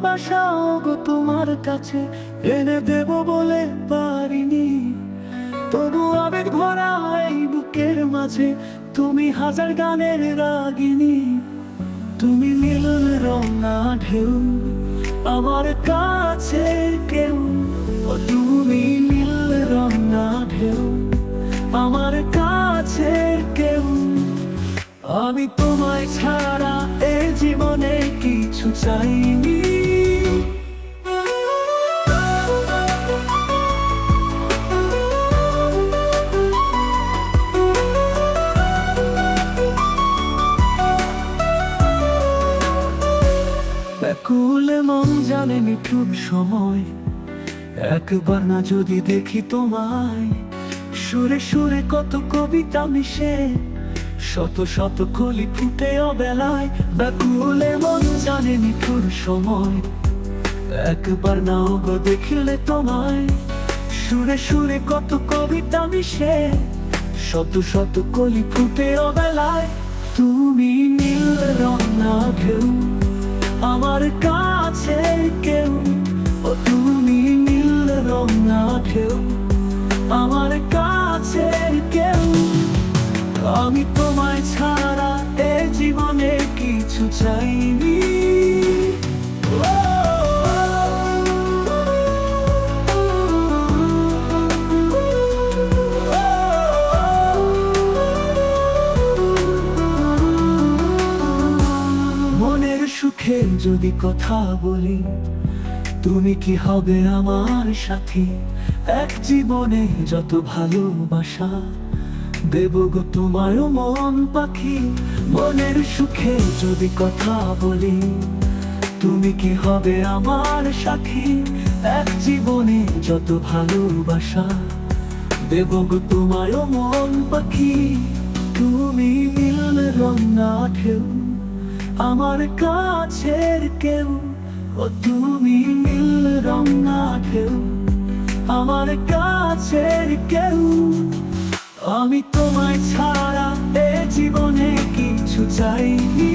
ভালোবাসাও গো তোমার কাছে এনে দেব বলে পারিনি, তবু আবেগ ভরা এই বুকের মাঝে তুমি হাজার গানের রাগিনী। তুমি নীল রঙা ঢেউ আমার কাছে কেউ, ও তুমি নীল রঙা ঢেউ আমার কাছে কেউ। আমি তোমায় ছাড়া এ জীবনে কিছু চাইনি। ব্যাকুল মন জানে নিঠুর সময়, একবার না যদি দেখি তোমায়। সুরে সুরে কত কবিতা মিশে, শত শত কলি ফুটে অবেলায়। ব্যাকুল মন জানে নিঠুর সময়, একবার না গো দেখলে তোমায়। সুরে সুরে কত কবিতা মিশে, শত শত কলি ফুটে অবেলায়। তুমি নীল রঙা ঢেউ আমার কাছে কেউ, ও তুমি নীল রঙা ঢেউ আমার কাছে কেউ। আমি তোমায় ছাড়া এ জীবনে কিছু চাইনি। মনের সুখে যদি কথা বলি, তুমি কি হবে আমার সাথী? এক জীবনে যত ভালোবাসা দেব গো তোমায় মন পাখি। মনের সুখে যদি কথা বলি, তুমি কি হবে আমার সাথী? এক জীবনে যত ভালোবাসা দেব গো তোমায় মন পাখি। তুমি নীল রঙা ঢেউ আমার কাছের কেউ, ও তুমি নীল রঙা ঢেউ আমার কাছের কেউ। আমি তোমায় ছাড়া এ জীবনে কিছু চাইনি।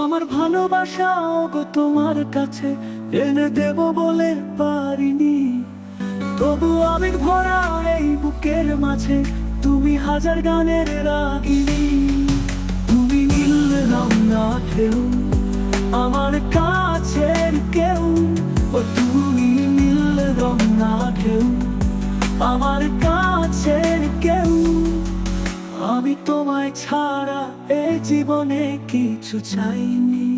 আমার ভালোবাসাও গো তোমার কাছে এনে দেব বলে পারিনি, তবু আবেগ ভরা এই বুকের মাঝে তুমি হাজার গানের রাগিনী। তুমি নীল রঙা ঢেউ আমার কাছের কেউ, ও তুমি নীল রঙা ঢেউ আমার কাছের কেউ। আমি তোমায় ছাড়া এ জীবনে কিছু চাইনি।